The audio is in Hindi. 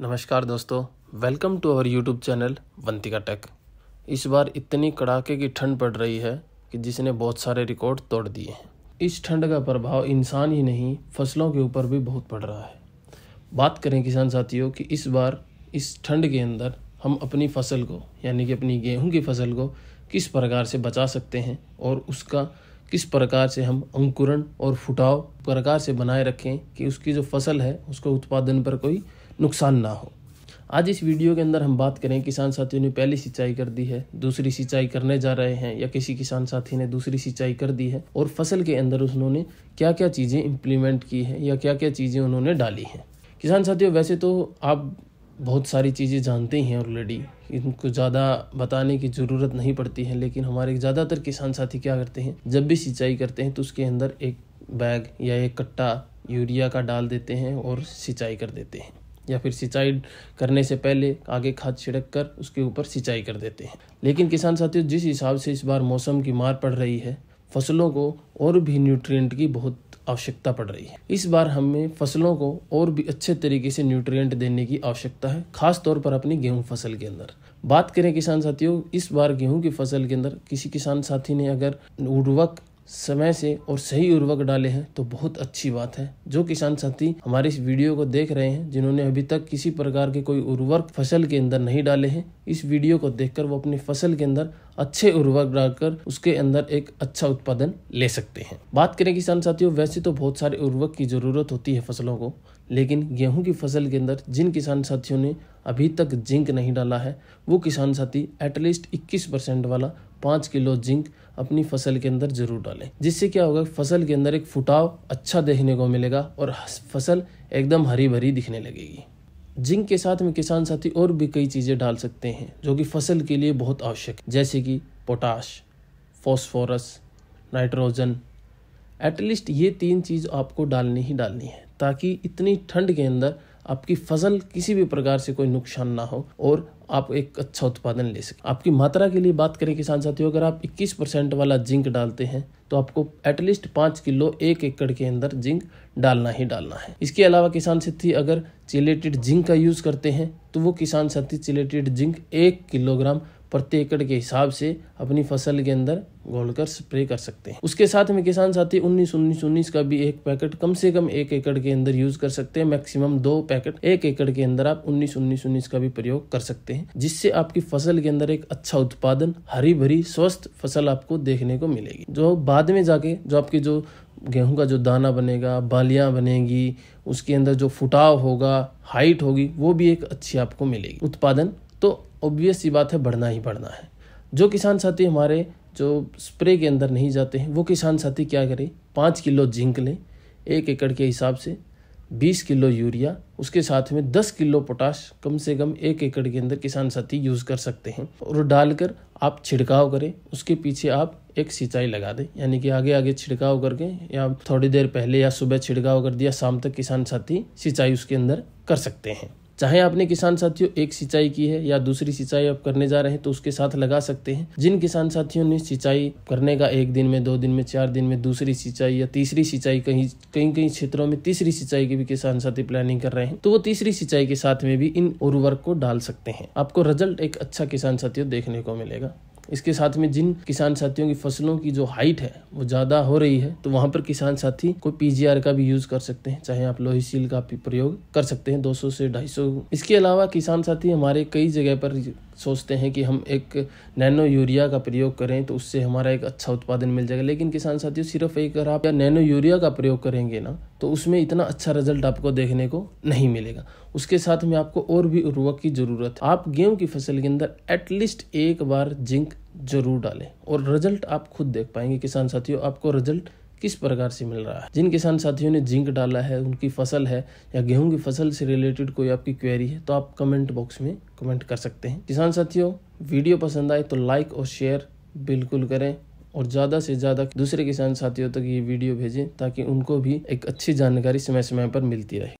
नमस्कार दोस्तों, welcome to our YouTube channel Vantika tech. इस बार इतनी कड़ाके की ठंड पड़ रही है कि जिसने बहुत सारे रिकॉर्ड तोड़ दिए हैं। इस ठंड का प्रभाव इंसान ही नहीं फसलों के ऊपर भी बहुत पड़ रहा है। बात करें किसान साथियों कि इस बार इस ठंड के अंदर हम अपनी फसल को यानी कि अपनी गेहूं की फसल को किस प्रकार से बचा सकते हैं और उसका किस प्रकार से हम अंकुरण और फुटाव प्रकार से बनाए रखें कि उसकी जो फसल है उसको उत्पादन पर कोई नुकसान ना हो। आज इस वीडियो के अंदर हम बात करें किसान साथियों ने पहली सिंचाई कर दी है, दूसरी सिंचाई करने जा रहे हैं या किसी किसान साथी ने दूसरी सिंचाई कर दी है और फसल के अंदर उन्होंने क्या क्या चीज़ें इम्प्लीमेंट की है या क्या क्या चीज़ें उन्होंने डाली हैं। किसान साथियों, वैसे तो आप बहुत सारी चीज़ें जानते ही हैं ऑलरेडी, इनको ज़्यादा बताने की ज़रूरत नहीं पड़ती है, लेकिन हमारे ज़्यादातर किसान साथी क्या करते हैं, जब भी सिंचाई करते हैं तो उसके अंदर एक बैग या एक कट्टा यूरिया का डाल देते हैं और सिंचाई कर देते हैं, या फिर सिंचाई करने से पहले आगे खाद छिड़क कर उसके ऊपर सिंचाई कर देते हैं। लेकिन किसान साथियों, जिस हिसाब से इस बार मौसम की मार पड़ रही है, फसलों को और भी न्यूट्रिएंट की बहुत आवश्यकता पड़ रही है। इस बार हमें फसलों को और भी अच्छे तरीके से न्यूट्रिएंट देने की आवश्यकता है, खास तौर पर अपनी गेहूं फसल के अंदर। बात करें किसान साथियों, इस बार गेहूं की फसल के अंदर किसी किसान साथी ने अगर उर्वरक समय से और सही उर्वरक डाले हैं तो बहुत अच्छी बात है। जो किसान साथी हमारे इस वीडियो को देख रहे हैं, जिन्होंने अभी तक किसी प्रकार के कोई उर्वरक फसल के अंदर नहीं डाले हैं, इस वीडियो को देखकर वो अपनी फसल के अंदर अच्छे उर्वरक डालकर उसके अंदर एक अच्छा उत्पादन ले सकते हैं। बात करें किसान साथियों, वैसे तो बहुत सारे उर्वरक की जरूरत होती है फसलों को, लेकिन गेहूं की फसल के अंदर जिन किसान साथियों ने अभी तक जिंक नहीं डाला है, वो किसान साथी एटलीस्ट 21% वाला 5 किलो जिंक अपनी फसल के अंदर जरूर डालें। जिससे क्या होगा, फसल के अंदर एक फुटाव अच्छा देखने को मिलेगा और फसल एकदम हरी भरी दिखने लगेगी। जिंक के साथ में किसान साथी और भी कई चीज़ें डाल सकते हैं जो कि फसल के लिए बहुत आवश्यक है, जैसे कि पोटाश, फॉस्फोरस, नाइट्रोजन। एटलीस्ट ये 3 चीज़ आपको डालनी ही डालनी है, ताकि इतनी ठंड के अंदर आपकी फसल किसी भी प्रकार से कोई नुकसान ना हो और आप एक अच्छा उत्पादन ले सकें। आपकी मात्रा के लिए बात करें किसान साथियों, अगर आप 21% वाला जिंक डालते हैं तो आपको एटलीस्ट 5 किलो 1 एकड़ के अंदर जिंक डालना ही डालना है। इसके अलावा किसान साथी अगर चिलेटेड जिंक का यूज़ करते हैं तो वो किसान साथी चिलेटेड जिंक 1 किलोग्राम प्रति एकड़ के हिसाब से अपनी फसल के अंदर घोलकर स्प्रे कर सकते हैं। उसके साथ में किसान साथी 19-19-19 का भी एक पैकेट कम से कम 1 एकड़ के अंदर यूज कर सकते हैं। मैक्सिमम 2 पैकेट 1 एकड़ के अंदर आप 19-19-19 का भी प्रयोग कर सकते हैं, जिससे आपकी फसल के अंदर एक अच्छा उत्पादन, हरी भरी स्वस्थ फसल आपको देखने को मिलेगी, जो बाद में जाके जो आपकी जो गेहूं का जो दाना बनेगा, बालियां बनेगी, उसके अंदर जो फुटाव होगा, हाइट होगी, वो भी एक अच्छी आपको मिलेगी। उत्पादन तो ऑब्वियस सी बात है, बढ़ना ही बढ़ना है। जो किसान साथी हमारे जो स्प्रे के अंदर नहीं जाते हैं, वो किसान साथी क्या करें, 5 किलो जिंक लें 1 एकड़ के हिसाब से, 20 किलो यूरिया, उसके साथ में 10 किलो पोटाश कम से कम 1 एकड़ के अंदर किसान साथी यूज़ कर सकते हैं और डालकर आप छिड़काव करें। उसके पीछे आप एक सिंचाई लगा दें, यानी कि आगे आगे छिड़काव करके, या थोड़ी देर पहले या सुबह छिड़काव कर दिया, शाम तक किसान साथी सिंचाई उसके अंदर कर सकते हैं। चाहे आपने किसान साथियों एक सिंचाई की है या दूसरी सिंचाई आप करने जा रहे हैं तो उसके साथ लगा सकते हैं। जिन किसान साथियों ने सिंचाई करने का 1 दिन में, 2 दिन में, 4 दिन में दूसरी सिंचाई या तीसरी सिंचाई, कहीं क्षेत्रों में तीसरी सिंचाई की भी किसान साथी प्लानिंग कर रहे हैं, तो वो तीसरी सिंचाई के साथ में भी इन उर्वरक को डाल सकते हैं। आपको रिजल्ट एक अच्छा किसान साथियों देखने को मिलेगा। इसके साथ में जिन किसान साथियों की फसलों की जो हाइट है वो ज़्यादा हो रही है, तो वहाँ पर किसान साथी कोई पीजीआर का भी यूज़ कर सकते हैं, चाहे आप लोही सील का भी प्रयोग कर सकते हैं 200 से 250। इसके अलावा किसान साथी हमारे कई जगह पर सोचते हैं कि हम एक नैनो यूरिया का प्रयोग करें तो उससे हमारा एक अच्छा उत्पादन मिल जाएगा, लेकिन किसान साथियों सिर्फ एक अगर आप नैनो यूरिया का प्रयोग करेंगे ना, तो उसमें इतना अच्छा रिजल्ट आपको देखने को नहीं मिलेगा। उसके साथ में आपको और भी उर्वरक की जरूरत है। आप गेहूं की फसल के अंदर एटलीस्ट 1 बार जिंक जरूर डालें और रिजल्ट आप खुद देख पाएंगे किसान साथियों, आपको रिजल्ट किस प्रकार से मिल रहा है। जिन किसान साथियों ने जिंक डाला है, उनकी फसल है या गेहूं की फसल से रिलेटेड कोई आपकी क्वेरी है, तो आप कमेंट बॉक्स में कमेंट कर सकते हैं। किसान साथियों, वीडियो पसंद आए तो लाइक और शेयर बिल्कुल करें और ज़्यादा से ज़्यादा दूसरे किसान साथियों तक ये वीडियो भेजें, ताकि उनको भी एक अच्छी जानकारी समय समय पर मिलती रहे।